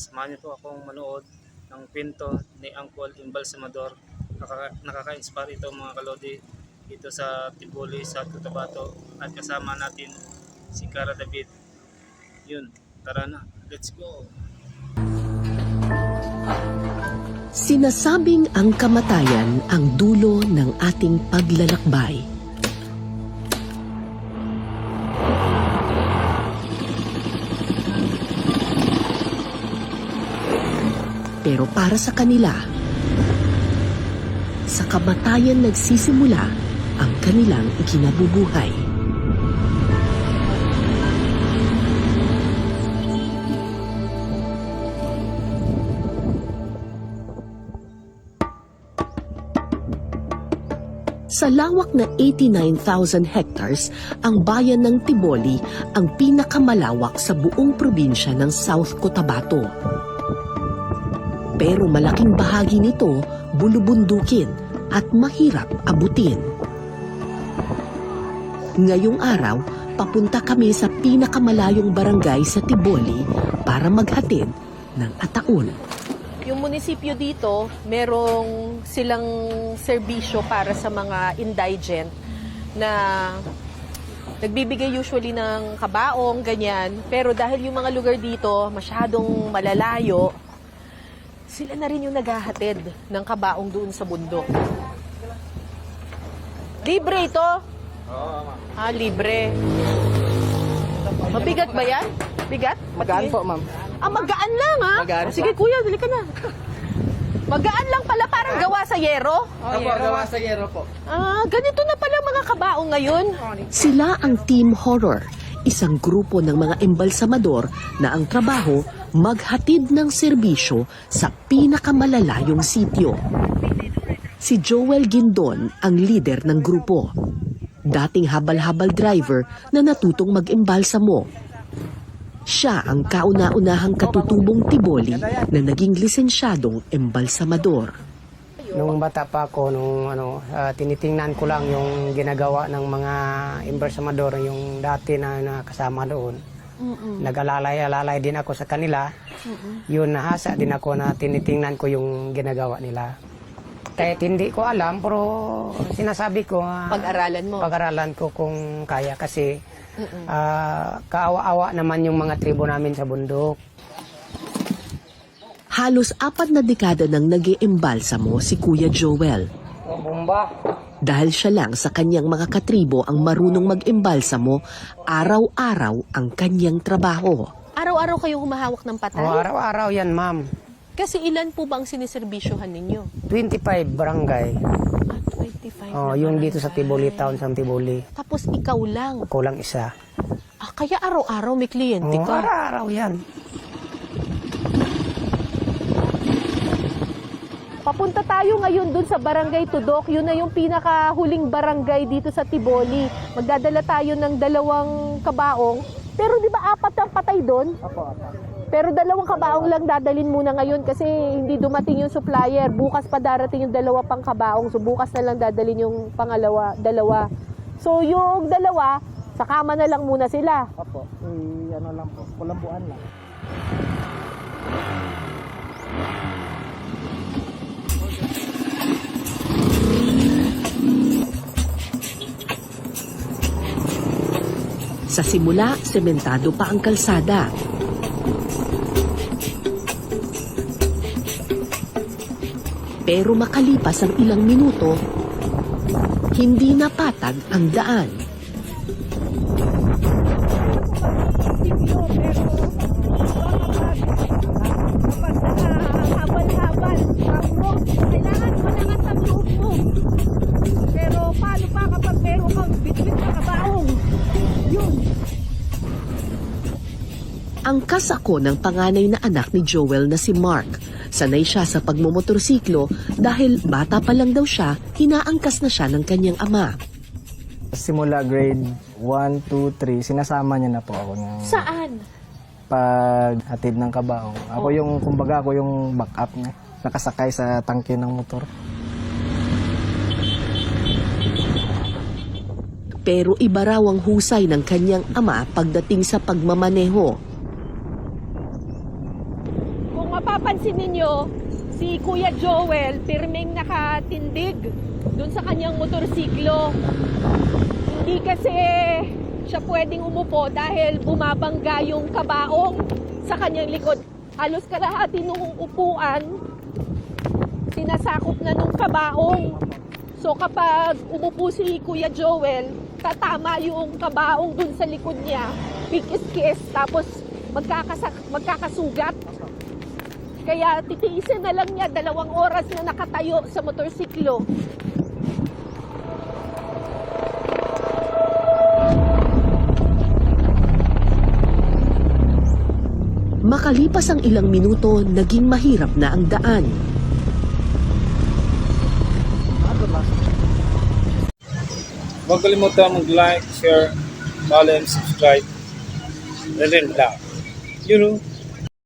samahan niyo po akong manood ng kwento ni Uncle Embalsamador. Nakaka-inspire ito mga kalodi dito sa Tiboli, sa Cotabato, at kasama natin si Cara David. Yun, tara na, let's go! Sinasabing ang kamatayan ang dulo ng ating paglalakbay. Pero para sa kanila, sa kamatayan nagsisimula ang kanilang ikinabubuhay. Sa lawak na 89,000 hectares, ang bayan ng Tiboli ang pinakamalawak sa buong probinsya ng South Cotabato. Pero malaking bahagi nito bulubundukin at mahirap abutin. Ngayong araw, papunta kami sa pinakamalayong barangay sa Tiboli para maghatid ng ataol. Yung munisipyo dito, merong silang serbisyo para sa mga indigent na nagbibigay usually ng kabaong, ganyan. Pero dahil yung mga lugar dito masyadong malalayo, sila na rin yung naghahatid ng kabaong doon sa bundok. Libre ito? Oo, ma'am. Libre. Mabigat ba yan? Bigat? Magaan po, ma'am. Magaan lang, ha? Magaan Sige, kuya, dali ka na. Magaan lang pala, parang gawa sa yero. Opo, gawa sa yero po. Ganito na pala mga kabaong ngayon. Sila ang Team Horror, isang grupo ng mga embalsamador na ang trabaho maghatid ng serbisyo sa pinakamalalayong sityo. Si Joel Guindon ang leader ng grupo. Dating habal-habal driver na natutong mag-embalsamo. Siya ang kauna-unahang katutubong Tiboli na naging lisensyadong embalsamador. Nung bata pa ako, tinitingnan ko lang yung ginagawa ng mga embalsamador, yung dati na nakasama doon. Nag-alalay-alalay din ako sa kanila. Yun, nahasa din ako na tinitingnan ko yung ginagawa nila. Kahit hindi ko alam, pero sinasabi ko, Pag-aralan mo. pag-aralan ko kung kaya kasi kaawa-awa naman yung mga tribo namin sa bundok. Halos 4 na dekada nang nag-iembalsamo si Kuya Joel. Bomba! Dahil siya lang sa kanyang mga katribo ang marunong mag-embalsamo, araw-araw ang kanyang trabaho. Araw-araw kayong humahawak ng patay? Araw-araw yan, ma'am. Kasi ilan po ba ang siniservisyohan ninyo? 25 barangay. 25 Yung dito sa Tiboli Town, sa Tiboli. Tapos ikaw lang. Kulang isa. Kaya araw-araw may kliyente ka? Araw-araw yan. Papunta tayo ngayon dun sa Barangay Tudok. Yun na yung pinakahuling barangay dito sa Tiboli. Magdadala tayo ng 2 kabaong. Pero di ba 4 ang patay doon? Apo. Pero 2 kabaong lang dadalin muna ngayon kasi hindi dumating yung supplier. Bukas pa darating yung 2 pang kabaong. So bukas na lang dadalin yung pangalawa, 2. So yung 2, sa kama na lang muna sila. Apo. Lang po. Kulambuan lang. Sa simula, sementado pa ang kalsada. Pero makalipas ang ilang minuto, hindi na patag ang daan. Habal-habal, kailangan malangat ang loob mo. Pero paano pa kapag meron kang bitbit na kabaong? Yun. Angkas ako ng panganay na anak ni Joel na si Mark. Sanay siya sa pagmumotorsiklo dahil bata pa lang daw siya, hinaangkas na siya ng kanyang ama. Simula grade 1, 2, 3, sinasama niya na po ako ng Saan? paghatid ng kabaong. Ako yung, kumbaga ako yung backup niya, nakasakay sa tangke ng motor. Pero iba raw ang husay ng kanyang ama pagdating sa pagmamaneho. mapapansin ninyo, si Kuya Joel, pirmeng nakatindig dun sa kanyang motorsiklo. Hindi kasi siya pwedeng umupo dahil bumabangga yung kabaong sa kanyang likod. Halos kalahati nung upuan, sinasakop na nung kabaong. So kapag umupo si Kuya Joel, tatama yung kabaong dun sa likod niya, pikis-kis, tapos magkakasugat. Kaya titiisin na lang niya 2 oras na nakatayo sa motorsiklo. Makalipas ang ilang minuto, naging mahirap na ang daan. Huwag kalimutan mag-like, share, follow, and subscribe. Ellen Vlog. You know,